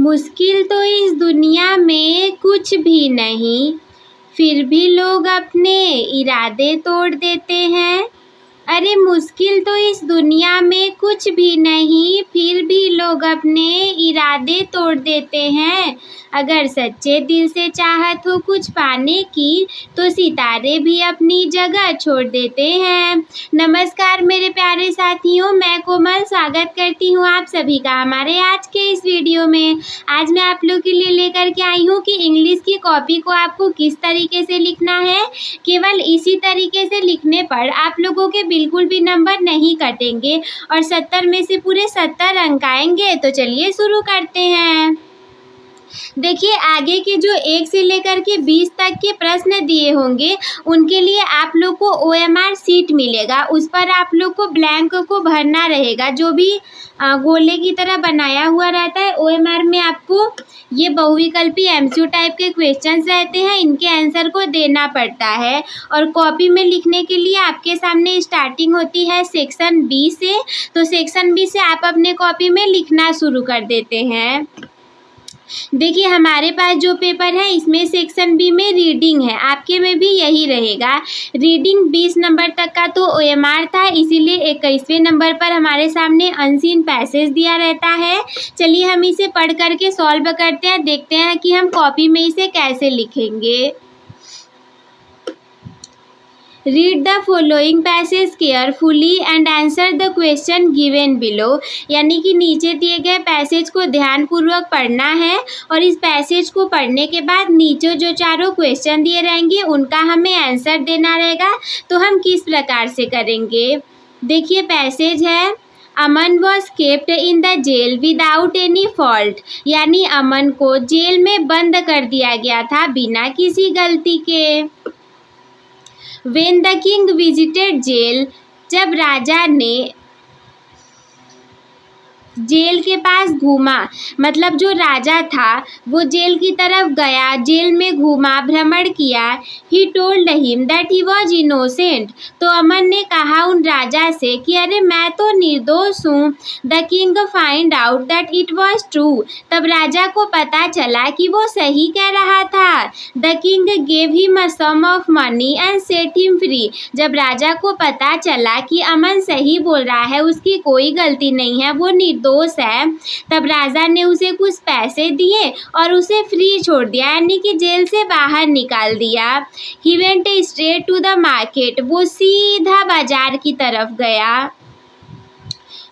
मुश्किल तो इस दुनिया में कुछ भी नहीं, फिर भी लोग अपने इरादे तोड़ देते हैं। अरे मुश्किल तो इस दुनिया में कुछ भी नहीं, फिर भी लोग अपने इरादे तोड़ देते हैं। अगर सच्चे दिल से चाहत हो कुछ पाने की, तो सितारे भी अपनी जगह छोड़ देते हैं। नमस्कार मेरे प्यारे साथियों, मैं कोमल स्वागत करती हूँ आप सभी का हमारे आज के इस वीडियो में। आज मैं आप लोग के लिए लेकर के आई हूँ कि इंग्लिश की कॉपी को आपको किस तरीके से लिखना है। केवल इसी तरीके से लिखने पर आप लोगों के बिल्कुल भी नंबर नहीं कटेंगे और 70 में से पूरे 70 अंक आएंगे। तो चलिए शुरू करते हैं। देखिए, आगे के जो 1 से लेकर के 20 तक के प्रश्न दिए होंगे उनके लिए आप लोग को OMR सीट मिलेगा। उस पर आप लोग को ब्लैंक को भरना रहेगा। जो भी गोले की तरह बनाया हुआ रहता है OMR में आपको ये बहुविकल्पी MCQ टाइप के क्वेश्चंस रहते हैं, इनके आंसर को देना पड़ता है। और कॉपी में लिखने के लिए आपके सामने स्टार्टिंग होती है सेक्शन B से। तो सेक्शन B से आप अपने कॉपी में लिखना शुरू कर देते हैं। देखिए, हमारे पास जो पेपर है इसमें सेक्शन बी में रीडिंग है, आपके में भी यही रहेगा। रीडिंग 20 नंबर तक का तो OMR था, इसीलिए 21वें नंबर पर हमारे सामने अनसीन पैसेज दिया रहता है। चलिए हम इसे पढ़ करके सॉल्व करते हैं, देखते हैं कि हम कॉपी में इसे कैसे लिखेंगे। Read the following passage carefully and answer the question given below. यानी कि नीचे दिए गए पैसेज को ध्यानपूर्वक पढ़ना है और इस पैसेज को पढ़ने के बाद नीचे जो चारों क्वेश्चन दिए रहेंगे उनका हमें आंसर देना रहेगा। तो हम किस प्रकार से करेंगे, देखिए पैसेज है Aman was kept in the jail without any fault. यानी अमन को जेल में बंद कर दिया गया था बिना किसी गलती के। When the king visited jail, जब राजा ने जेल के पास घूमा, मतलब जो राजा था वो जेल की तरफ गया, जेल में घूमा, भ्रमण किया। He told him that he was innocent। तो अमन ने कहा उन राजा से कि अरे मैं तो निर्दोष हूँ। The king find out that it was true। तब राजा को पता चला कि वो सही कह रहा था। The king gave him a sum of money and set him free। जब राजा को पता चला कि अमन सही बोल रहा है, उसकी कोई गलती नहीं है, वो दोस्त है, तब राजा ने उसे कुछ पैसे दिए और उसे फ्री छोड़ दिया, यानी कि जेल से बाहर निकाल दिया। He went straight to the market। वो सीधा बाजार की तरफ गया।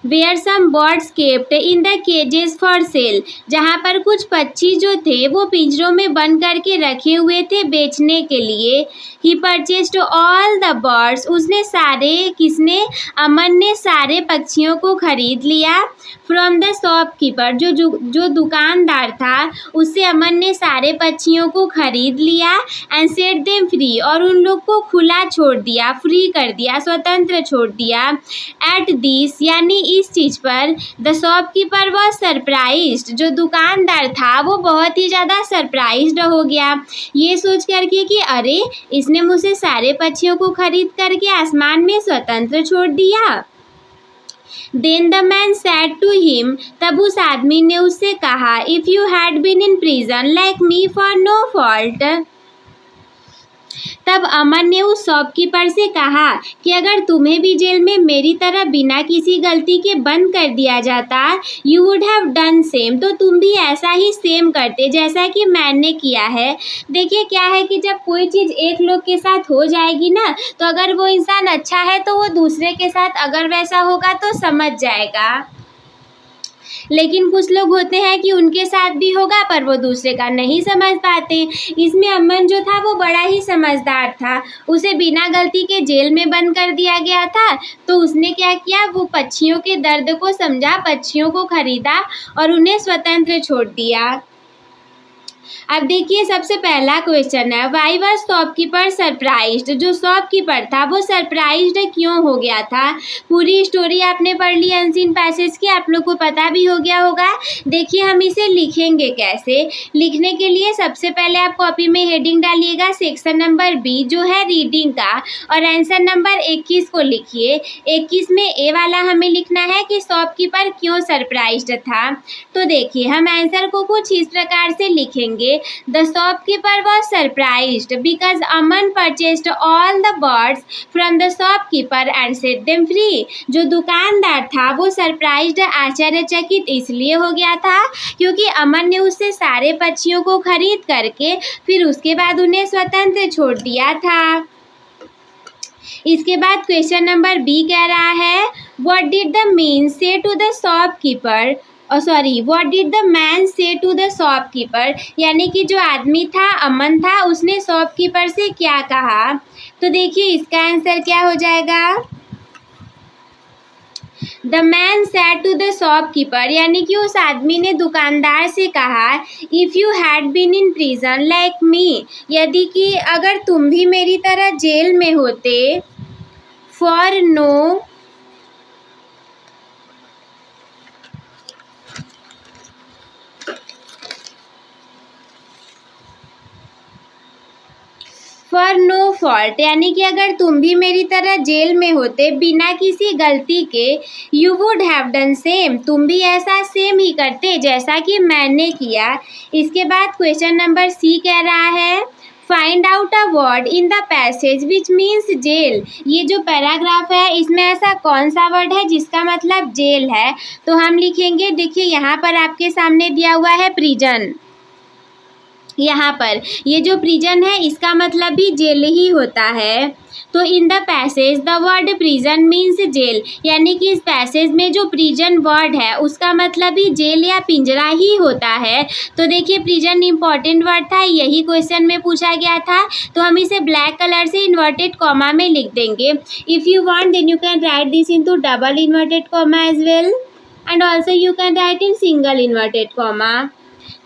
Where some birds kept in the cages for sale। जहाँ पर कुछ पक्षी जो थे वो पिंजरों में बंद करके रखे हुए थे बेचने के लिए। He purchased all the birds। उसने सारे, किसने, अमन ने सारे पक्षियों को खरीद लिया। From the shopkeeper, जो दुकानदार था उससे अमन ने सारे पक्षियों को खरीद लिया। And set them free, और उन लोग को खुला छोड़ दिया, फ्री कर दिया, स्वतंत्र छोड़ दिया। At this, यानी इस चीज पर द शॉपकीपर वॉज सरप्राइज्ड। जो दुकानदार था वो बहुत ही ज़्यादा सरप्राइज्ड हो गया, ये सोच करके कि अरे इसने मुझसे सारे पक्षियों को खरीद करके आसमान में स्वतंत्र छोड़ दिया। Then the man said to him। तब उस आदमी ने उससे कहा If you had been in prison like me for no fault। तब अमन ने उस शॉपकीपर से कहा कि अगर तुम्हें भी जेल में मेरी तरह बिना किसी गलती के बंद कर दिया जाता, you would have done same. तो तुम भी ऐसा ही सेम करते जैसा कि मैंने किया है। देखिए क्या है कि जब कोई चीज़ एक लोग के साथ हो जाएगी ना, तो अगर वो इंसान अच्छा है तो वो दूसरे के साथ अगर वैसा होगा तो समझ जाएगा। लेकिन कुछ लोग होते हैं कि उनके साथ भी होगा पर वो दूसरे का नहीं समझ पाते। इसमें अमन जो था वो बड़ा ही समझदार था, उसे बिना गलती के जेल में बंद कर दिया गया था। तो उसने क्या किया, वो पक्षियों के दर्द को समझा, पक्षियों को खरीदा और उन्हें स्वतंत्र छोड़ दिया। अब देखिए सबसे पहला क्वेश्चन है, वाई वॉज शॉपकीपर सरप्राइज्ड। जो शॉपकीपर था वो सरप्राइज्ड क्यों हो गया था। पूरी स्टोरी आपने पढ़ ली अनसीन पैसेज की, आप लोग को पता भी हो गया होगा। देखिए हम इसे लिखेंगे कैसे। लिखने के लिए सबसे पहले आप कॉपी में हेडिंग डालिएगा सेक्शन नंबर बी जो है रीडिंग का, और आंसर नंबर 21 को लिखिए। 21 में ए वाला हमें लिखना है कि शॉपकीपर क्यों सरप्राइज्ड था। तो देखिए हम आंसर को कुछ इस प्रकार से लिखेंगे, the shopkeeper was surprised because Aman purchased all the birds from the shopkeeper and set them free. जो दुकानदार था वो सरप्राइज्ड आश्चर्यचकित इसलिए हो गया था क्योंकि अमन ने उससे सारे पक्षियों को खरीद करके फिर उसके बाद उन्हें स्वतंत्र छोड़ दिया था। इसके बाद क्वेश्चन नंबर बी कह रहा है, what did the man say to the shopkeeper, what did the man say to the shopkeeper, यानी कि जो आदमी था अमन था उसने शॉपकीपर से क्या कहा। तो देखिए इसका आंसर क्या हो जाएगा, the man said to the shopkeeper, यानी कि उस आदमी ने दुकानदार से कहा, if you had been in prison like me, यदि कि अगर तुम भी मेरी तरह जेल में होते, फॉर नो फॉल्ट, यानी कि अगर तुम भी मेरी तरह जेल में होते बिना किसी गलती के, you would have done same, तुम भी ऐसा सेम ही करते जैसा कि मैंने किया। इसके बाद क्वेश्चन नंबर सी कह रहा है, find out a word in the passage which means jail. ये जो पैराग्राफ है इसमें ऐसा कौन सा वर्ड है जिसका मतलब जेल है। तो हम लिखेंगे, देखिए यहाँ पर आपके सामने दिया हुआ है प्रिजन, यहाँ पर ये जो प्रिजन है इसका मतलब भी जेल ही होता है। तो in the passage the word prison means jail, यानी कि इस पैसेज में जो प्रिजन वर्ड है उसका मतलब भी जेल या पिंजरा ही होता है। तो देखिए प्रिजन इंपॉर्टेंट वर्ड था, यही क्वेश्चन में पूछा गया था, तो हम इसे ब्लैक कलर से इन्वर्टेड कॉमा में लिख देंगे। If you want then you can write this into double inverted comma as well, and also you can write in single inverted comma.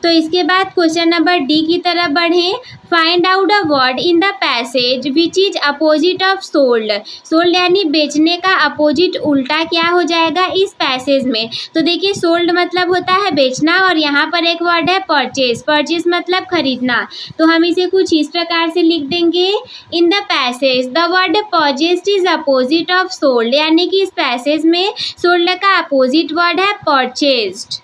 तो इसके बाद क्वेश्चन नंबर डी की तरफ बढ़ें, find out a word in the passage which is opposite of sold. Sold यानी बेचने का opposite उल्टा क्या हो जाएगा इस पैसेज में। तो देखिए सोल्ड मतलब होता है बेचना, और यहाँ पर एक वर्ड है परचेज, परचेज मतलब खरीदना। तो हम इसे कुछ इस प्रकार से लिख देंगे, इन the passage the word purchase is opposite of sold, यानी कि इस पैसेज में सोल्ड का अपोजिट वर्ड है परचेज्ड।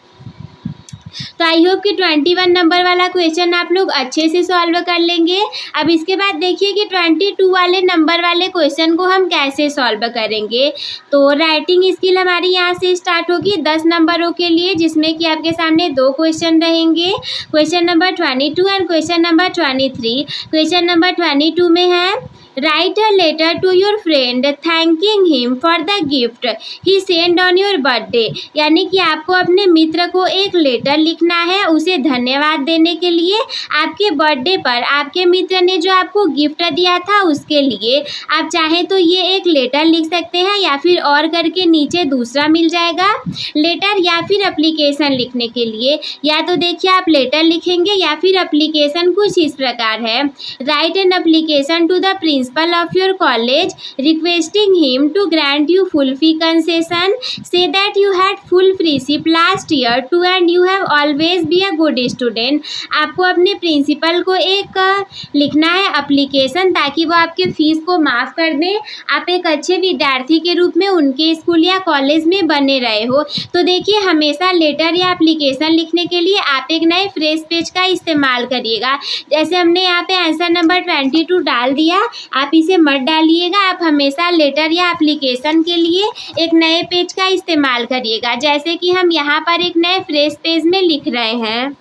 तो आई होप कि 21 नंबर वाला क्वेश्चन आप लोग अच्छे से सॉल्व कर लेंगे। अब इसके बाद देखिए कि 22 वाले नंबर वाले क्वेश्चन को हम कैसे सॉल्व करेंगे। तो राइटिंग स्किल हमारी यहाँ से स्टार्ट होगी 10 नंबरों के लिए, जिसमें कि आपके सामने 2 क्वेश्चन रहेंगे, question number 22 and question number 23। Question number 22 में है, write a letter to your friend thanking him for the gift he sent on your birthday, यानी कि आपको अपने मित्र को एक लेटर लिखना है उसे धन्यवाद देने के लिए आपके बर्थडे पर आपके मित्र ने जो आपको गिफ्ट दिया था उसके लिए। आप चाहें तो ये एक लेटर लिख सकते हैं, या फिर और करके नीचे दूसरा मिल जाएगा लेटर या फिर एप्लीकेशन लिखने के लिए। या तो देखिए आप लेटर लिखेंगे या फिर एप्लीकेशन कुछ इस प्रकार है, write an application to the principal of your college requesting him to grant you full fee concession, say that you had full friendship last year too and you have always be a good student। आपको अपने principal को एक लिखना है application ताकि वो आपके fees को माफ़ कर दें, आप एक अच्छे विद्यार्थी के रूप में उनके स्कूल या कॉलेज में बने रहे हो। तो देखिए हमेशा लेटर या एप्लीकेशन लिखने के लिए आप एक नए फ्रेश पेज का इस्तेमाल करिएगा। जैसे हमने यहाँ पे आंसर नंबर 22 डाल दिया, आप इसे मत डालिएगा, आप हमेशा लेटर या एप्लीकेशन के लिए एक नए पेज का इस्तेमाल करिएगा। जैसे कि हम यहाँ पर एक नए फ्रेश पेज में लिख रहे हैं,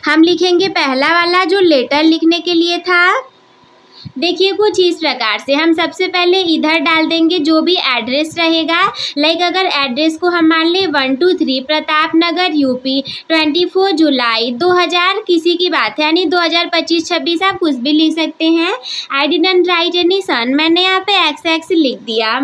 हम लिखेंगे पहला वाला जो लेटर लिखने के लिए था। देखिए कुछ इस प्रकार से हम सबसे पहले इधर डाल देंगे जो भी एड्रेस रहेगा। लाइक अगर एड्रेस को हम मान लें 123 प्रताप नगर यूपी 24 जुलाई 2000 किसी की बात है, यानी 2025-26 आप कुछ भी लिख सकते हैं। आई डिडंट राइट एनी सन, मैंने यहाँ पे XX लिख दिया।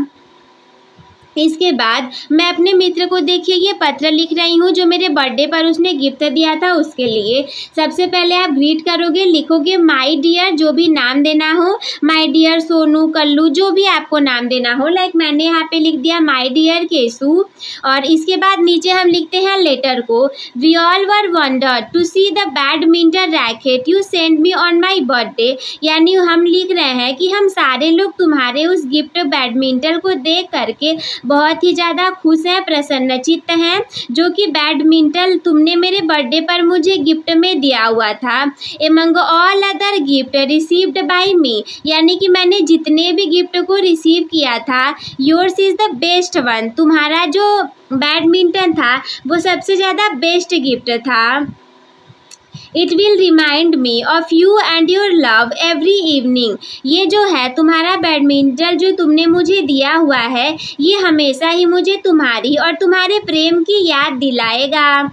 इसके बाद मैं अपने मित्र को देखिए ये पत्र लिख रही हूँ जो मेरे बर्थडे पर उसने गिफ्ट दिया था उसके लिए। सबसे पहले आप ग्रीट करोगे, लिखोगे माय डियर, जो भी नाम देना हो, माय डियर सोनू, कल्लू, जो भी आपको नाम देना हो। लाइक मैंने यहाँ पे लिख दिया माय डियर केशु। और इसके बाद नीचे हम लिखते हैं लेटर को, we all were wonder to see the badminton racket you sent me on my birthday. यानी हम लिख रहे हैं कि हम सारे लोग तुम्हारे उस गिफ्ट बैडमिंटन को देख करके बहुत ही ज़्यादा खुश हैं, प्रसन्नचित्त हैं, जो कि बैडमिंटन तुमने मेरे बर्थडे पर मुझे गिफ्ट में दिया हुआ था। Among all other gift received by me, यानी कि मैंने जितने भी गिफ्ट को रिसीव किया था, yours is the best one, तुम्हारा जो बैडमिंटन था वो सबसे ज़्यादा बेस्ट गिफ्ट था। It will remind me of you and your love every evening, ये जो है तुम्हारा बैडमिंटन जो तुमने मुझे दिया हुआ है, ये हमेशा ही मुझे तुम्हारी और तुम्हारे प्रेम की याद दिलाएगा।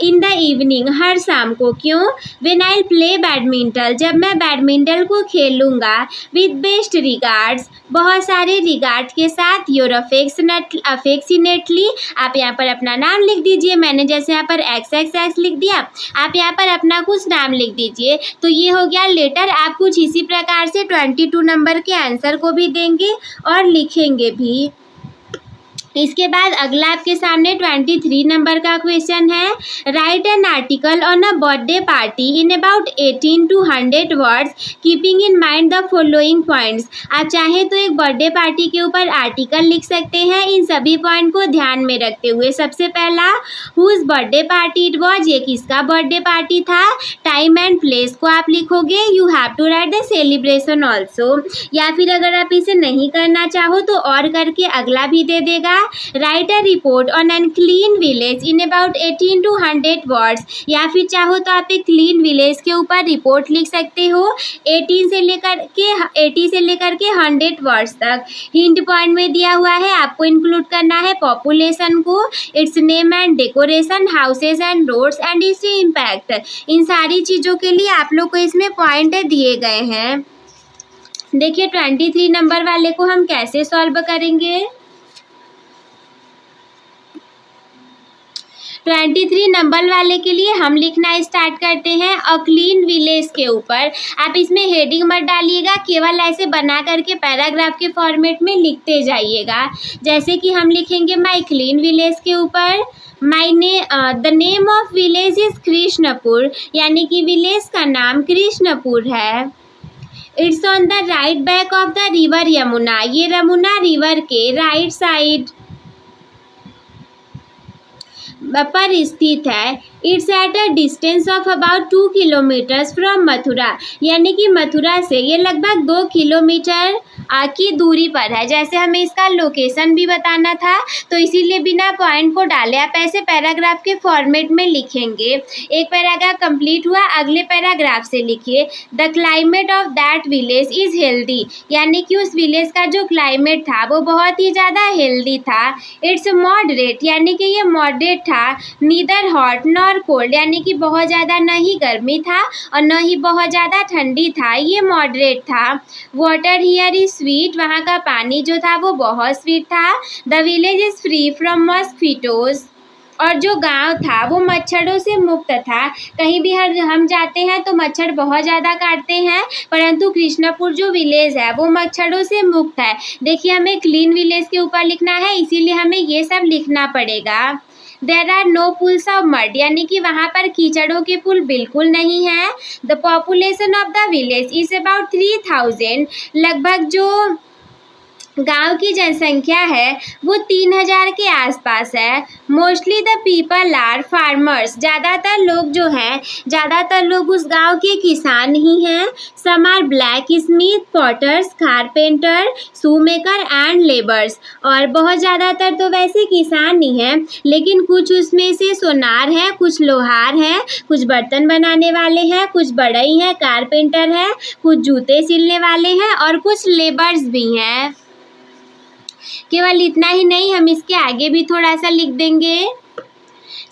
इन द इवनिंग, हर शाम को। क्यों? व्हेन आई प्ले बैडमिंटन, जब मैं बैडमिंटन को खेलूँगा। विद बेस्ट रिगार्ड्स, बहुत सारे रिगार्ड के साथ। योर अफेक्शनेटली, आप यहाँ पर अपना नाम लिख दीजिए। मैंने जैसे यहाँ पर XXX लिख दिया, आप यहाँ पर अपना कुछ नाम लिख दीजिए। तो ये हो गया लेटर। आप कुछ इसी प्रकार से 22 नंबर के आंसर को भी देंगे और लिखेंगे भी। इसके बाद अगला आपके सामने 23 नंबर का क्वेश्चन है, write an article on a birthday party in about 18 to 100 words keeping in mind the following points. आप चाहें तो एक बर्थडे पार्टी के ऊपर आर्टिकल लिख सकते हैं इन सभी पॉइंट को ध्यान में रखते हुए। सबसे पहला, whose birthday party it was, ये किसका बर्थडे पार्टी था। टाइम एंड प्लेस को आप लिखोगे। You have to write the celebration also, या फिर अगर आप इसे नहीं करना चाहो तो और करके अगला भी दे देगा। Right a report on an clean village in about 18 to 100 words, या फिर चाहो तो आप एक क्लीन विलेज के ऊपर रिपोर्ट लिख सकते हो 80 से लेकर के 100 वर्ड्स तक। हिंट पॉइंट में दिया हुआ है, आपको इंक्लूड करना है पॉपुलेशन को, its name and decoration, houses and roads and its impact. इन सारी चीज़ों के लिए आप लोग को इसमें पॉइंट दिए गए हैं। देखिए 23 नंबर वाले को हम कैसे सॉल्व करेंगे। 23 नंबर वाले के लिए हम लिखना स्टार्ट करते हैं अ क्लीन विलेज के ऊपर। आप इसमें हेडिंग मत डालिएगा, केवल ऐसे बना करके पैराग्राफ के फॉर्मेट में लिखते जाइएगा। जैसे कि हम लिखेंगे माई क्लीन विलेज के ऊपर, the name of village is Krishnapur, यानी कि विलेज का नाम कृष्णपुर है। It's on the right bank of the river Yamuna, ये यमुना रिवर के राइट साइड पर स्थित है। It's at a distance of about 2 kilometres from Mathura, यानी कि मथुरा से ये लगभग 2 किलोमीटर की दूरी पर है। जैसे हमें इसका लोकेशन भी बताना था, तो इसीलिए बिना पॉइंट को डाले आप ऐसे पैराग्राफ के फॉर्मेट में लिखेंगे। एक पैराग्राफ कंप्लीट हुआ, अगले पैराग्राफ से लिखिए the climate of that village is healthy, यानी कि उस विलेज का जो क्लाइमेट था वो बहुत ही ज़्यादा हेल्दी था। इट्स मॉडरेट, यानी कि ये मॉडरेट था। नीदर हॉट नॉर कोल्ड, यानी कि बहुत ज़्यादा न ही गर्मी था और न ही बहुत ज़्यादा ठंडी था, ये मॉडरेट था। वाटर हियर इज स्वीट, वहाँ का पानी जो था वो बहुत स्वीट था। The village is free from mosquitoes, और जो गांव था वो मच्छरों से मुक्त था। कहीं भी हम जाते हैं तो मच्छर बहुत ज़्यादा काटते हैं, परंतु कृष्णपुर जो विलेज है वो मच्छरों से मुक्त है। देखिए हमें क्लीन विलेज के ऊपर लिखना है, इसीलिए हमें ये सब लिखना पड़ेगा। There are no pools of mud, यानी कि वहाँ पर कीचड़ों के पुल बिल्कुल नहीं है। The population of the village is about 3000, लगभग जो गांव की जनसंख्या है वो 3000 के आसपास है। Mostly the people are farmers, ज़्यादातर लोग उस गांव के किसान ही हैं। Some are blacksmith, potters, carpenter, shoemaker and labours, और बहुत ज़्यादातर तो वैसे किसान ही हैं, लेकिन कुछ उसमें से सोनार हैं, कुछ लोहार हैं, कुछ बर्तन बनाने वाले हैं, कुछ बढ़ई हैं, कारपेंटर हैं, कुछ जूते सिलने वाले हैं और कुछ लेबर्स भी हैं। केवल इतना ही नहीं, हम इसके आगे भी थोड़ा सा लिख देंगे।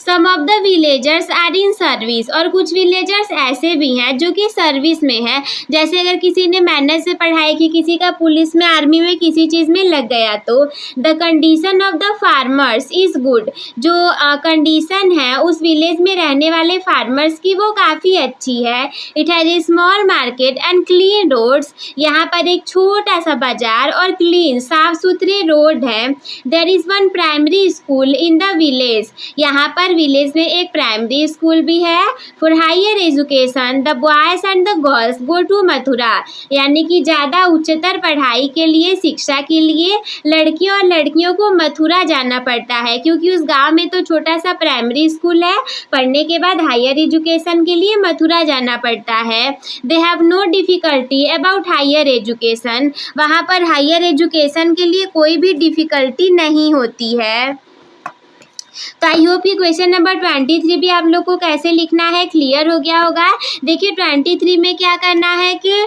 Some of the villagers are in service, और कुछ विलेजर्स ऐसे भी हैं जो कि सर्विस में है। जैसे अगर किसी ने मेहनत से पढ़ाई की, किसी का पुलिस में, आर्मी में, किसी चीज़ में लग गया तो the condition of the farmers is good, जो कंडीशन है उस विलेज में रहने वाले फार्मर्स की वो काफ़ी अच्छी है। It has a small market and clean roads, यहाँ पर एक छोटा सा बाजार और क्लीन साफ सुथरे रोड है। There is one primary school in the village, यहाँ पर विलेज में एक प्राइमरी स्कूल भी है। For higher education the boys and the girls go to Mathura, यानी कि ज़्यादा उच्चतर पढ़ाई के लिए, शिक्षा के लिए लड़कियों और लड़कियों को मथुरा जाना पड़ता है, क्योंकि उस गांव में तो छोटा सा प्राइमरी स्कूल है, पढ़ने के बाद हायर एजुकेशन के लिए मथुरा जाना पड़ता है। They have no difficulty about higher education, वहाँ पर हायर एजुकेशन के लिए कोई भी डिफ़िकल्टी नहीं होती है। तो आई होप कि क्वेश्चन नंबर 23 भी आप लोग को कैसे लिखना है क्लियर हो गया होगा। देखिए 23 में क्या करना है कि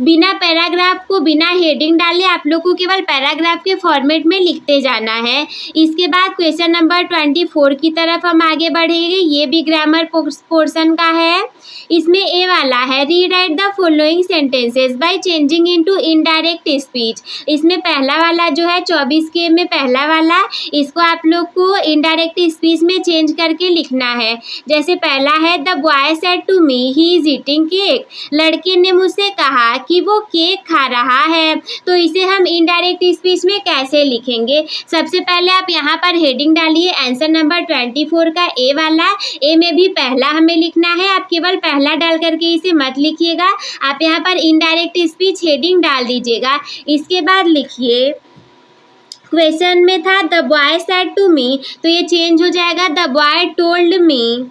बिना पैराग्राफ को, बिना हेडिंग डाले आप लोग को केवल पैराग्राफ के फॉर्मेट में लिखते जाना है। इसके बाद क्वेश्चन नंबर 24 की तरफ हम आगे बढ़ेंगे। ये भी ग्रामर पोर्शन का है। इसमें ए वाला है read write the following sentences by changing into indirect speech. इसमें पहला वाला जो है 24 के में पहला वाला, इसको आप लोग को इनडायरेक्ट स्पीच में चेंज करके लिखना है। जैसे पहला है the boy said to me he is eating cake, लड़के ने मुझसे कहा कि वो केक खा रहा है। तो इसे हम इनडायरेक्ट स्पीच में कैसे लिखेंगे? सबसे पहले आप यहाँ पर हेडिंग डालिए आंसर नंबर 24 का ए वाला। ए में भी पहला हमें लिखना है, आप केवल पहला डाल करके इसे मत लिखिएगा, आप यहाँ पर इनडायरेक्ट स्पीच हेडिंग डाल दीजिएगा। इसके बाद लिखिए क्वेश्चन में था the boy said to me, तो ये चेंज हो जाएगा द बॉय टोल्ड मी।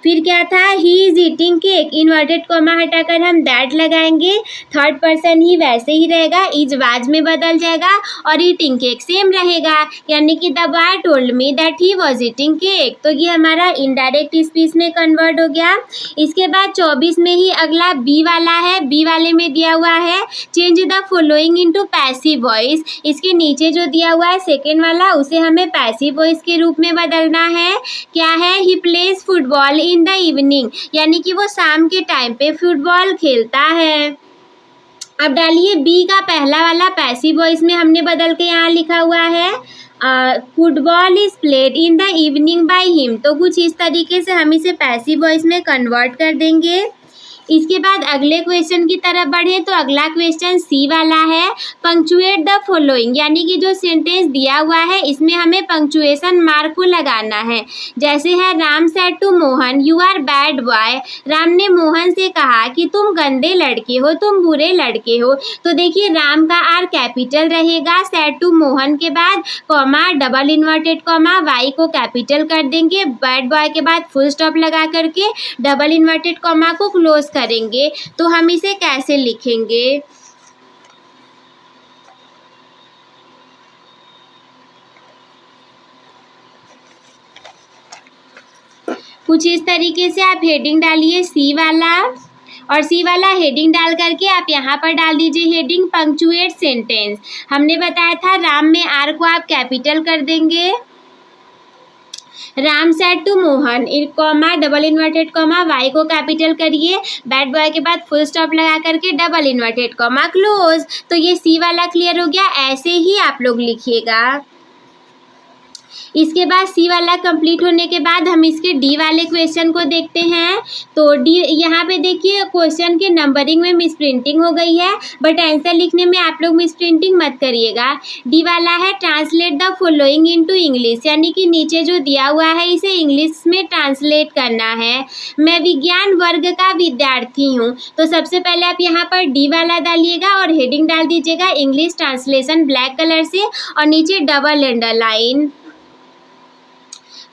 फिर क्या था ही is eating cake, inverted comma हटाकर हम दैट लगाएंगे, थर्ड पर्सन ही वैसे ही रहेगा, इज वाज में बदल जाएगा और ईटिंग केक सेम रहेगा, यानी कि the boy told me that he was eating cake. तो ये हमारा इनडायरेक्ट स्पीच में कन्वर्ट हो गया। इसके बाद 24 में ही अगला बी वाला है। बी वाले में दिया हुआ है change the following into passive voice. इसके नीचे जो दिया हुआ है सेकेंड वाला, उसे हमें पैसिव वॉइस के रूप में बदलना है। क्या है? He plays football in the evening, यानी कि वो शाम के टाइम पे फुटबॉल खेलता है। अब डालिए बी का पहला वाला पैसिव वॉइस में हमने बदल के यहाँ लिखा हुआ है football is played in the evening by him. तो कुछ इस तरीके से हम इसे पैसिव वॉइस में कन्वर्ट कर देंगे। इसके बाद अगले क्वेश्चन की तरफ बढ़े तो अगला क्वेश्चन सी वाला है पंक्चुएट द फॉलोइंग, यानी कि जो सेंटेंस दिया हुआ है इसमें हमें पंक्चुएशन मार्क को लगाना है। जैसे है Ram said to Mohan you are bad boy, Ram ने मोहन से कहा कि तुम गंदे लड़के हो, तुम बुरे लड़के हो। तो देखिए राम का आर कैपिटल रहेगा, सेड टू मोहन के बाद comma, double inverted comma, Y को कैपिटल कर देंगे, बैड बॉय के बाद फुल स्टॉप लगा करके डबल इन्वर्टेड कॉमा को क्लोज करेंगे। तो हम इसे कैसे लिखेंगे? कुछ इस तरीके से आप हेडिंग डालिए सी वाला, और सी वाला हेडिंग डाल करके आप यहाँ पर डाल दीजिए हेडिंग पंक्चुएट सेंटेंस। हमने बताया था राम में आर को आप कैपिटल कर देंगे, Ram said to Mohan comma, double inverted comma, Y को कैपिटल करिए, बैड बॉय के बाद फुल स्टॉप लगा करके डबल इन्वर्टेड कॉमा क्लोज। तो ये सी वाला क्लियर हो गया। ऐसे ही आप लोग लिखिएगा। इसके बाद सी वाला कंप्लीट होने के बाद हम इसके डी वाले क्वेश्चन को देखते हैं। तो डी यहाँ पे देखिए क्वेश्चन के नंबरिंग में मिसप्रिंटिंग हो गई है, बट आंसर लिखने में आप लोग मिसप्रिंटिंग मत करिएगा। डी वाला है translate the following into English, यानी कि नीचे जो दिया हुआ है इसे इंग्लिश में ट्रांसलेट करना है। मैं विज्ञान वर्ग का विद्यार्थी हूँ। तो सबसे पहले आप यहाँ पर डी वाला डालिएगा और हेडिंग डाल दीजिएगा इंग्लिश ट्रांसलेशन ब्लैक कलर से, और नीचे डबल अंडरलाइन।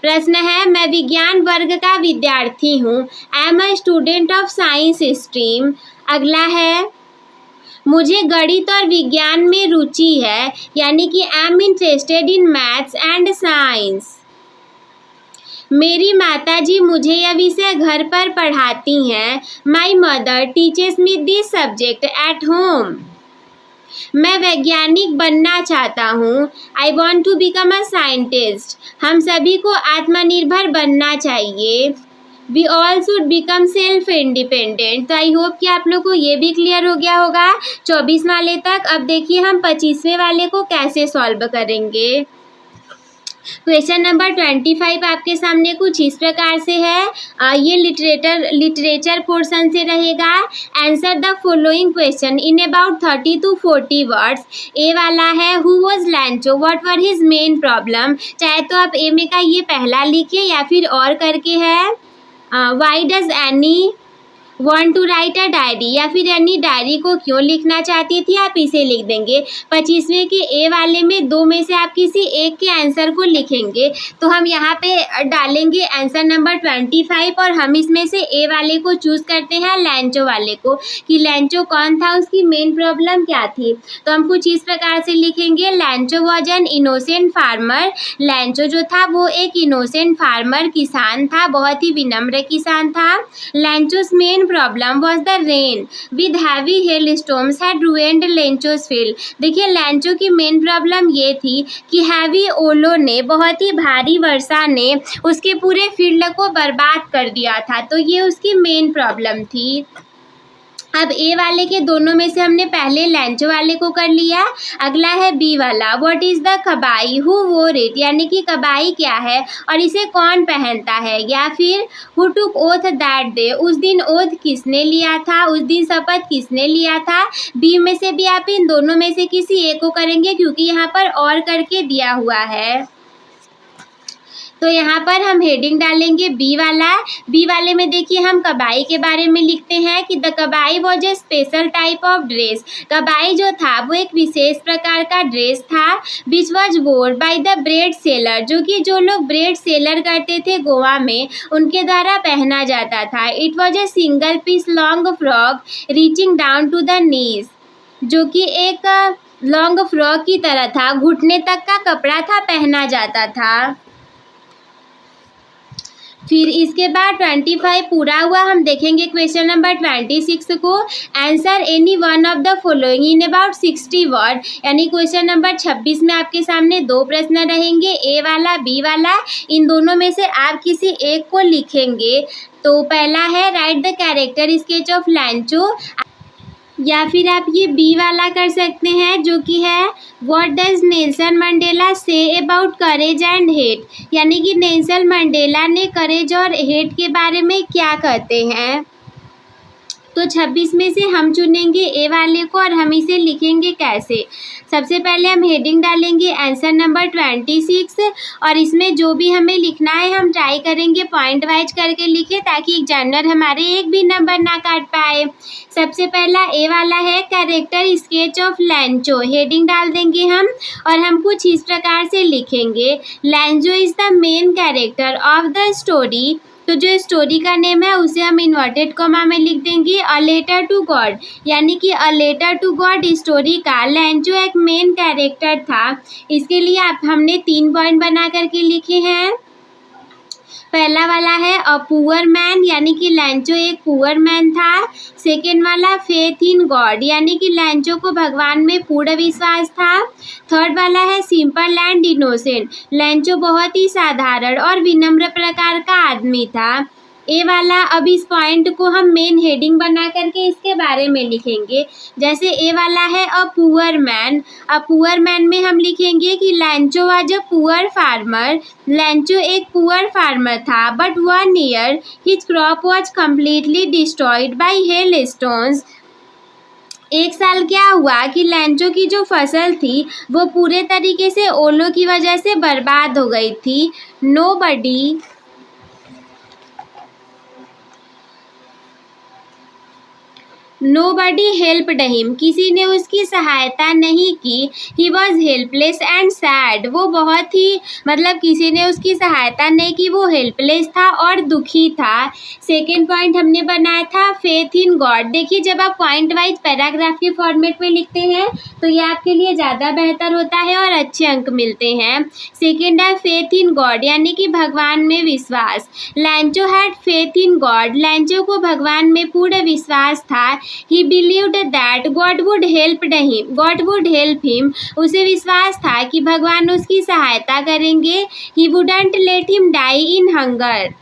प्रश्न है मैं विज्ञान वर्ग का विद्यार्थी हूँ, I am a student of science stream. अगला है मुझे गणित और विज्ञान में रुचि है, यानी कि I am interested in maths and science. मेरी माताजी मुझे यह विषय घर पर पढ़ाती हैं, my mother teaches me this subject at home. मैं वैज्ञानिक बनना चाहता हूँ। I want to become a scientist. हम सभी को आत्मनिर्भर बनना चाहिए। We all should become self independent. तो आई होप कि आप लोग को ये भी क्लियर हो गया होगा 24 वाले तक। अब देखिए हम 25वें वाले को कैसे सॉल्व करेंगे। क्वेश्चन नंबर 25 आपके सामने कुछ इस प्रकार से है। ये लिटरेचर पोर्शन से रहेगा। Answer the following question in about 30 to 40 words. A वाला है who was Lencho, what were his main problem. चाहे तो आप ए में का ये पहला लिखिए या फिर और करके है why does Annie want to write a diary, या फिर एनी डायरी को क्यों लिखना चाहती थी, आप इसे लिख देंगे। 25वें के ए वाले में दो में से आप किसी एक के आंसर को लिखेंगे। तो हम यहाँ पे डालेंगे आंसर नंबर 25 और हम इसमें से ए वाले को चूज करते हैं, लैंचो वाले को, कि लैंचो कौन था, उसकी मेन प्रॉब्लम क्या थी। तो हम कुछ इस प्रकार से लिखेंगे लैंचो वॉज एन इनोसेंट फार्मर। लैंचो जो था वो एक इनोसेंट फार्मर किसान था, बहुत ही विनम्र किसान था। Lencho's main problem was the rain with heavy hail storms had ruined Lencho's field. देखिए लैंचो की मेन प्रॉब्लम ये थी कि हैवी ओलो ने, बहुत ही भारी वर्षा ने उसके पूरे फील्ड को बर्बाद कर दिया था। तो ये उसकी मेन प्रॉब्लम थी। अब ए वाले के दोनों में से हमने पहले लैंचो वाले को कर लिया। अगला है बी वाला, व्हाट इज द कबाई हु वोर इट, यानी कि कबाई क्या है और इसे कौन पहनता है। या फिर who took oath that day, उस दिन ओथ किसने लिया था, उस दिन शपथ किसने लिया था। बी में से भी आप इन दोनों में से किसी एक को करेंगे क्योंकि यहाँ पर और करके दिया हुआ है। तो यहाँ पर हम हेडिंग डालेंगे बी वाला। बी वाले में देखिए हम कबाई के बारे में लिखते हैं कि the kabai was a special type of dress. Kabai जो था वो एक विशेष प्रकार का ड्रेस था। Which was wore by the bread seller, जो कि जो लोग ब्रेड सेलर करते थे गोवा में उनके द्वारा पहना जाता था। It was a single piece long frock reaching down to the knees, जो कि एक लॉन्ग फ्रॉक की तरह था, घुटने तक का कपड़ा था, पहना जाता था। फिर इसके बाद 25 पूरा हुआ। हम देखेंगे क्वेश्चन नंबर 26 को। Answer any one of the following in about 60 word, यानी क्वेश्चन नंबर 26 में आपके सामने दो प्रश्न रहेंगे, ए वाला बी वाला। इन दोनों में से आप किसी एक को लिखेंगे। तो पहला है right the character sketch of लैंचो, या फिर आप ये बी वाला कर सकते हैं जो कि है what does Nelson Mandela say about courage and hate, यानी कि नेल्सन मंडेला ने करेज और हेट के बारे में क्या कहते हैं। तो 26 में से हम चुनेंगे ए वाले को और हम इसे लिखेंगे कैसे। सबसे पहले हम हेडिंग डालेंगे आंसर नंबर 26 और इसमें जो भी हमें लिखना है हम ट्राई करेंगे पॉइंट वाइज करके लिखे ताकि एग्जामिनर हमारे एक भी नंबर ना काट पाए। सबसे पहला ए वाला है कैरेक्टर स्केच ऑफ लैंचो, हेडिंग डाल देंगे हम और हम कुछ इस प्रकार से लिखेंगे लैंचो is the main character of the story. तो जो स्टोरी का नेम है उसे हम इन्वर्टेड कॉमा में लिख देंगे अ लेटर टू गॉड, यानी कि a letter to God story का लैंचो एक मेन कैरेक्टर था। इसके लिए हमने 3 पॉइंट बना करके लिखे हैं। पहला वाला है अ पुअर मैन, यानी कि लैंचो एक पुअर मैन था। सेकेंड वाला फेथ इन गॉड, यानी कि लैंचो को भगवान में पूर्ण विश्वास था। थर्ड वाला है सिंपल एंड इनोसेंट, लैंचो बहुत ही साधारण और विनम्र प्रकार का आदमी था। ए वाला, अब इस पॉइंट को हम मेन हेडिंग बना करके इसके बारे में लिखेंगे। जैसे ए वाला है a poor man, a poor man में हम लिखेंगे कि लैंचो वाज अ पुअर फार्मर, लैंचो एक पुअर फार्मर था but 1 year his crop was completely destroyed by hail stones. एक साल क्या हुआ कि लैंचो की जो फसल थी वो पूरे तरीके से ओलों की वजह से बर्बाद हो गई थी। Nobody helped him, किसी ने उसकी सहायता नहीं की। He was helpless and sad, वो बहुत ही किसी ने उसकी सहायता नहीं की, वो हेल्पलेस था और दुखी था। सेकेंड पॉइंट हमने बनाया था फेथ इन गॉड। देखिए जब आप पॉइंट वाइज पैराग्राफ के फॉर्मेट में लिखते हैं तो ये आपके लिए ज़्यादा बेहतर होता है और अच्छे अंक मिलते हैं। सेकेंड है फेथ इन गॉड, यानी कि भगवान में विश्वास। Lencho had faith in God, Lencho को भगवान में पूर्ण विश्वास था। He believed that God would help him, उसे विश्वास था कि भगवान उसकी सहायता करेंगे। He wouldn't let him die in hunger,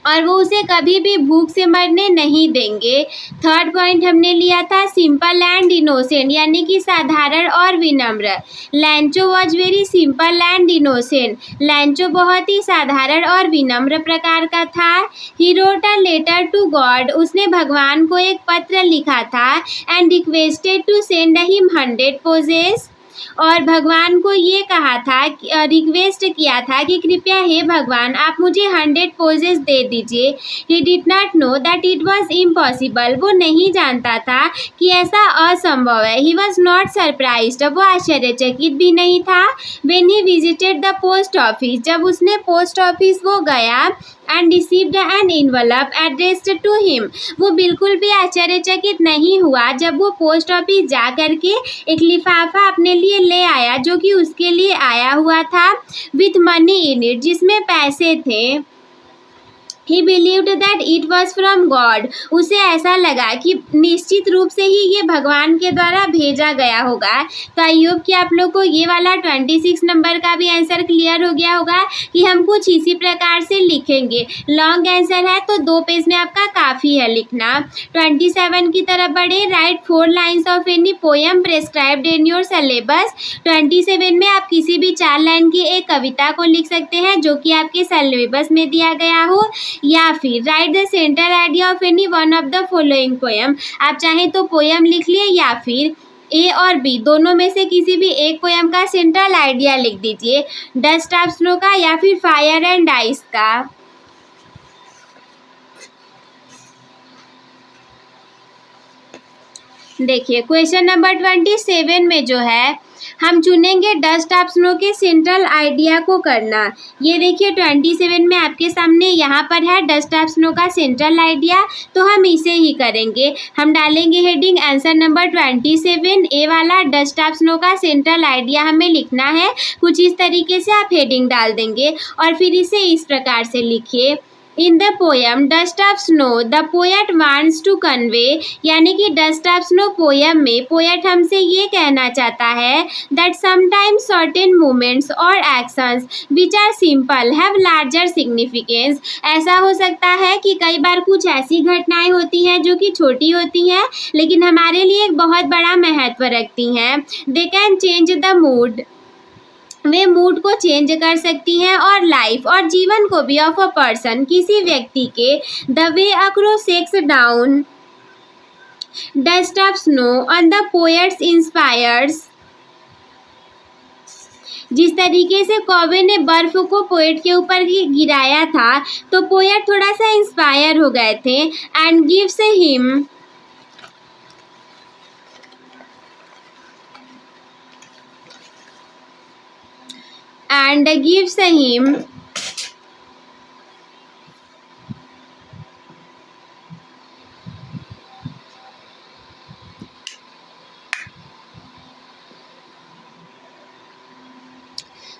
और वो उसे कभी भी भूख से मरने नहीं देंगे। थर्ड पॉइंट हमने लिया था सिंपल एंड इनोसेंट, यानी कि साधारण और विनम्र। Lencho was very simple and innocent, Lencho बहुत ही साधारण और विनम्र प्रकार का था। He wrote a letter to God, उसने भगवान को एक पत्र लिखा था। And requested to send him 100 pesos, और भगवान को ये कहा था, रिक्वेस्ट किया था कि कृपया हे भगवान आप मुझे 100 पोजेस दे दीजिए। He did not know that it was impossible, वो नहीं जानता था कि ऐसा असंभव है। ही वॉज नॉट सरप्राइज्ड, वो आश्चर्यचकित भी नहीं था। When he visited the post office, जब उसने पोस्ट ऑफिस वो गया, and received an envelope addressed to him, वो बिल्कुल भी आश्चर्यचकित नहीं हुआ जब वो पोस्ट ऑफिस जा करके एक लिफाफा अपने लिए ले आया जो कि उसके लिए आया हुआ था, विथ मनी इन इट, जिसमें पैसे थे। He believed that it was from God, उसे ऐसा लगा कि निश्चित रूप से ही ये भगवान के द्वारा भेजा गया होगा। तो आई होप कि आप लोग को ये वाला 26 नंबर का भी आंसर क्लियर हो गया होगा कि हम कुछ इसी प्रकार से लिखेंगे। लॉन्ग आंसर है तो 2 पेज में आपका काफ़ी है लिखना। 27 की तरफ बढ़े, right 4 lines of any poem prescribed in your syllabus. 27 में आप किसी भी 4 लाइन की एक कविता को लिख सकते हैं जो कि आपके सिलेबस में दिया गया हो, या फिर right the central idea of any one of the following poem. आप चाहें तो पोएम लिख लिए या फिर ए और बी दोनों में से किसी भी एक पोएम का सेंट्रल आइडिया लिख दीजिए, डस्ट ऑफ स्नो का या फिर फायर एंड आइस का। देखिए क्वेश्चन नंबर 27 में जो है हम चुनेंगे डस्ट ऑफ स्नो के सेंट्रल आइडिया को करना। ये देखिए 27 में आपके सामने यहाँ पर है डस्ट ऑफ स्नो का सेंट्रल आइडिया, तो हम इसे ही करेंगे। हम डालेंगे हेडिंग आंसर नंबर 27 ए वाला, डस्ट ऑफ स्नो का सेंट्रल आइडिया हमें लिखना है। कुछ इस तरीके से आप हेडिंग डाल देंगे और फिर इसे इस प्रकार से लिखिए, in the poem dust of snow the poet wants to convey, यानी कि डस्ट ऑफ स्नो पोएम में पोएट हमसे ये कहना चाहता है दैट समटाइम्स सर्टेन मूवमेंट्स और actions which are simple have larger significance. ऐसा हो सकता है कि कई बार कुछ ऐसी घटनाएं होती हैं जो कि छोटी होती हैं लेकिन हमारे लिए एक बहुत बड़ा महत्व रखती हैं। They can change the mood, way mood को चेंज कर सकती हैं, और लाइफ और जीवन को भी ऑफ अ पर्सन, किसी व्यक्ति के। The way a crow shakes down dust of snow on the poets inspires, जिस तरीके से कौवे ने बर्फ को पोएट के ऊपर गिराया था तो पोएट थोड़ा सा इंस्पायर हो गए थे। And gives him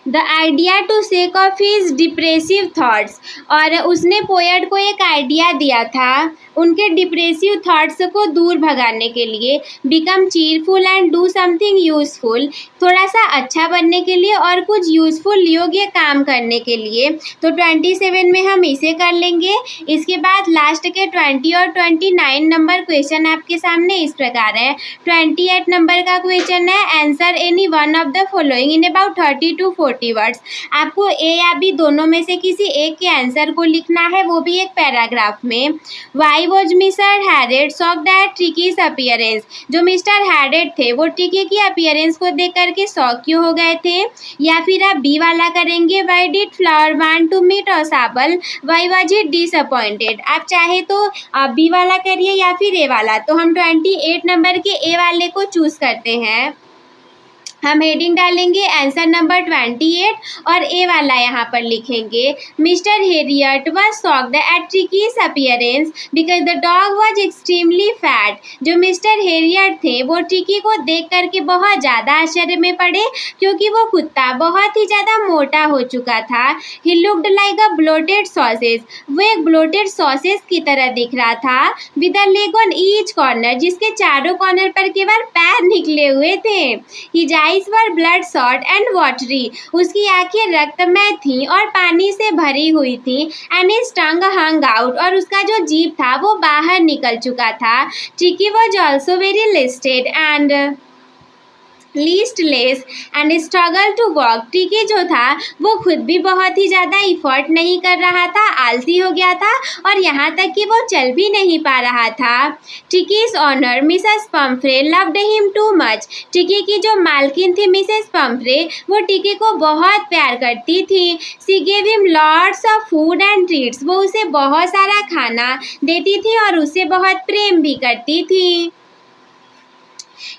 the idea to shake off his depressive thoughts, और उसने पोएट को एक आइडिया दिया था उनके डिप्रेसिव थाट्स को दूर भगाने के लिए। Become चीरफुल and do something useful, थोड़ा सा अच्छा बनने के लिए और कुछ यूजफुल योग्य काम करने के लिए। तो 27 में हम इसे कर लेंगे। इसके बाद लास्ट के 20 और 29 नंबर क्वेश्चन आपके सामने इस प्रकार है। 28 नंबर का क्वेश्चन है answer any one of the following in about 30 to 40 words. आपको ए या बी दोनों में से किसी एक के आंसर को लिखना है, वो भी एक पैराग्राफ में। Why was Mr Herriot shocked at Tricki's appearance, जो मिस्टर हैरेट थे वो ट्रिकी की अपीयरेंस को देख करके शॉक क्यों हो गए थे। या फिर आप बी वाला करेंगे, why did Fowler want to meet Ausable, why was it disappointed. आप चाहे तो आप बी वाला करिए या फिर ए वाला। तो हम 28 नंबर के ए वाले को चूज करते हैं। हम हेडिंग डालेंगे आंसर नंबर 28 और ए वाला यहाँ पर लिखेंगे mister Harriet was shocked at Tricki's appearance because the dog was extremely fat. जो मिस्टर हेरियट थे वो ट्रिकी को देख करके बहुत ज़्यादा आश्चर्य में पड़े क्योंकि वो कुत्ता बहुत ही ज़्यादा मोटा हो चुका था। He looked like a bloated sausage, वो एक ब्लोटेड सॉसेज की तरह दिख रहा था with a leg on each corner, जिसके चारों कॉर्नर पर केवल पैर निकले हुए थे। His eyes were bloodshot and watery, उसकी आंखें रक्तमय थीं और पानी से भरी हुई थीं। And his tongue hung out, और उसका जो जीभ था वो बाहर निकल चुका था। Tricky was also very listed and listless and struggled to walk। Tricky जो था वो खुद भी बहुत ही ज़्यादा इफर्ट नहीं कर रहा था, आलसी हो गया था और यहाँ तक कि वो चल भी नहीं पा रहा था। Tricki's owner Mrs Pumphrey loved him too much. Tricki की जो मालकिन थी मिसेस पम्फ्रे वो ट्रिकी को बहुत प्यार करती थी। सी gave him lots of food and treats, वो उसे बहुत सारा खाना देती थी और उसे बहुत प्रेम भी करती थी।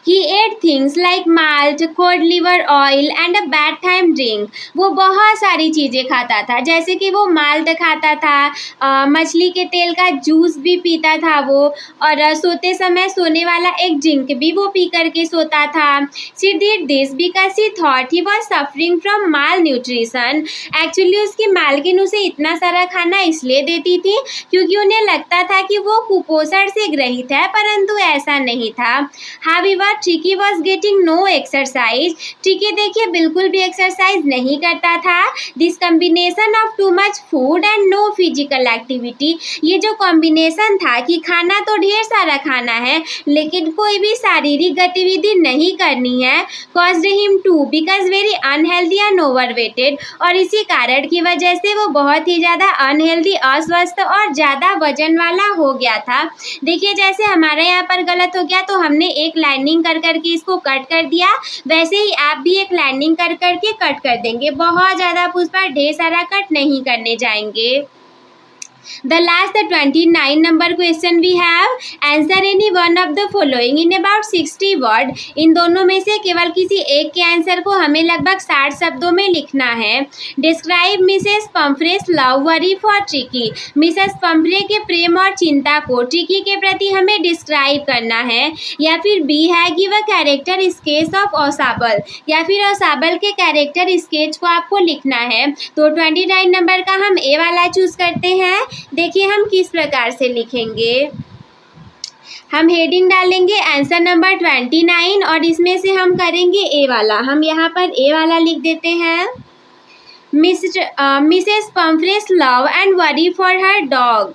He ate things like malt, cod liver oil and a bad time drink। वो बहुत सारी चीज़ें खाता था, जैसे कि वो माल्ट खाता था, मछली के तेल का जूस भी पीता था वो, और सोते समय सोने वाला एक ड्रिंक भी वो पी करके सोता था। She did this because she thought he was suffering from malnutrition। Actually उसकी मालकिन उसे इतना सारा खाना इसलिए देती थी क्योंकि उन्हें लगता था कि वो कुपोषण से ग्रसित है, परंतु ऐसा नहीं था। However, Tricki was getting no exercise. Tricki देखिए बिल्कुल भी एक्सरसाइज नहीं करता था। This combination of too much food and no physical activity, ये जो कॉम्बिनेशन था कि खाना तो ढेर सारा खाना है लेकिन कोई भी शारीरिक गतिविधि नहीं करनी है, caused him to because very unhealthy and overweighted, और इसी कारण की वजह से वो बहुत ही ज़्यादा अनहेल्दी, अस्वस्थ और ज़्यादा वजन वाला हो गया था। देखिए जैसे हमारे यहाँ पर गलत हो गया तो हमने एक लाइनिंग कर करके इसको कट कर दिया, वैसे ही आप भी एक लाइनिंग कर करके कट कर देंगे। बहुत ज़्यादा पुष्पा ढेर सारा कट नहीं करने जाएंगे। The last 29 number question we have, answer any one of the following in about 60 word। इन दोनों में से केवल किसी एक के आंसर को हमें लगभग 60 शब्दों में लिखना है। Describe Mrs. Pumphrey's love worry for Tricky। Mrs Pomfrey के प्रेम और चिंता को ट्रिकी के प्रति हमें डिस्क्राइब करना है। या फिर बी है give a character sketch of Ausable, या फिर औसाबल के कैरेक्टर स्केच को आपको लिखना है। तो 29 नंबर का हम ए वाला चूज करते हैं। देखिए हम किस प्रकार से लिखेंगे। हम हेडिंग डालेंगे आंसर नंबर 29 और इसमें से हम करेंगे ए वाला। हम यहाँ पर ए वाला लिख देते हैं Mrs Pumphrey's love and worry for her dog,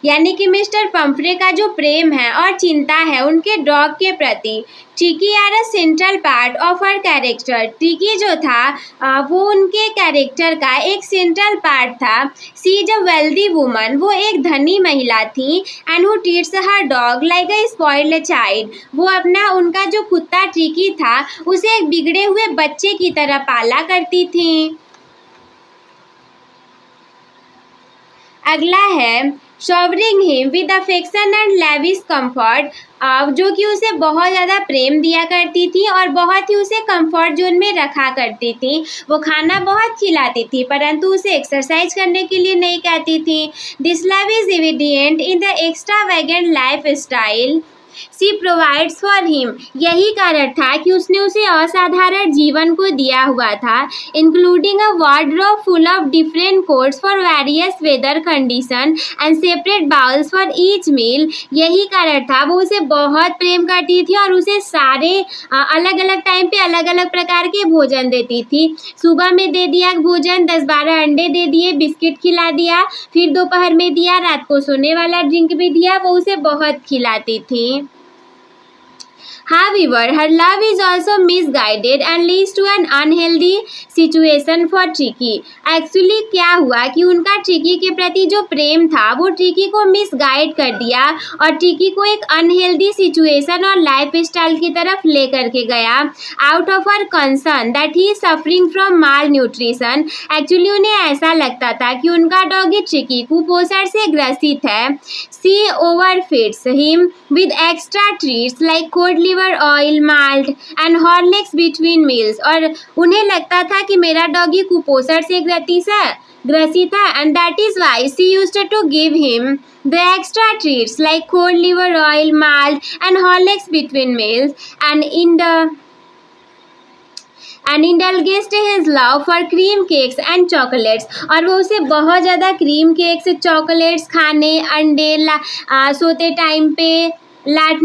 यानी कि मिस्टर पम्फ्रे का जो प्रेम है और चिंता है उनके डॉग के प्रति। Tricki are a central part of her character. Tricki जो था वो उनके कैरेक्टर का एक सेंट्रल पार्ट था। सी इज अ वेल्दी वुमन, वो एक धनी महिला थी। And who treats her dog like a spoiled child, वो अपना उनका जो कुत्ता ट्रिकी था उसे एक बिगड़े हुए बच्चे की तरह पाला करती थी। अगला है showering him with affection and lavish comfort, जो कि उसे बहुत ज़्यादा प्रेम दिया करती थी और बहुत ही उसे कंफर्ट जोन में रखा करती थी। वो खाना बहुत खिलाती थी परंतु उसे एक्सरसाइज करने के लिए नहीं कहती थी। This love is evident in the extravagant life style she provides for him, यही कारण था कि उसने उसे असाधारण जीवन को दिया हुआ था। Including a wardrobe full of different coats for various weather condition and separate bowls for each meal, यही कारण था वो उसे बहुत प्रेम करती थी और उसे सारे अलग अलग टाइम पे अलग अलग प्रकार के भोजन देती थी। सुबह में दे दिया भोजन, 10-12 अंडे दे दिए, बिस्किट खिला दिया, फिर दोपहर में दिया, रात को सोने वाला ड्रिंक भी दिया, वो उसे बहुत खिलाती थी। However, her love is also misguided and leads to an unhealthy situation for Tricky। Actually क्या हुआ कि उनका ट्रिकी के प्रति जो प्रेम था वो ट्रिकी को मिसगाइड कर दिया और ट्रिकी को एक अनहेल्दी सिचुएशन और लाइफ स्टाइल की तरफ ले करके गया। Out of her concern that he suffering from mall nutrition, actually उन्हें ऐसा लगता था कि उनका डॉगी ट्रिकी कुपोषण से ग्रसित है। She overfeeds him with extra treats like cod liver liver oil, malt and Horlicks between meals. और उन्हें लगता था कि मेरा डॉगी कुपोषण से ग्रसित है, and that is why she used to give him the extra treats like cold liver oil, malt and Horlicks between meals, and indulged his love for cream cakes and chocolates. और वो उसे बहुत ज़्यादा cream cakes, chocolates खाने, अंडे सोते time पे, रात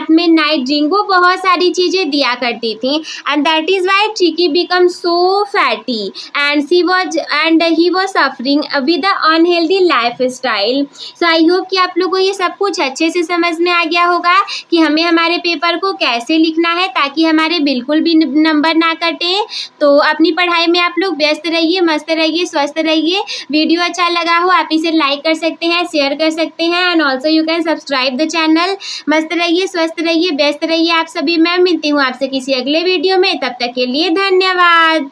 में नाइट ड्रिंक, वो बहुत सारी चीज़ें दिया करती थी. एंड दैट इज़ वाई चिकी become so fatty and he was suffering with a unhealthy life style. So I hope कि आप लोग को ये सब कुछ अच्छे से समझ में आ गया होगा कि हमें हमारे पेपर को कैसे लिखना है ताकि हमारे बिल्कुल भी नंबर ना कटे. तो अपनी पढ़ाई में आप लोग व्यस्त रहिए, मस्त रहिए, स्वस्थ रहिए. वीडियो अच्छा लगा हो आप इसे लाइक कर सकते हैं, शेयर कर सकते हैं, and also you can subscribe the channel. मस्त रहिए, स्वस्थ रहिए, व्यस्त रहिए आप सभी. मैं मिलती हूँ आपसे किसी अगले वीडियो में. तब तक के लिए धन्यवाद.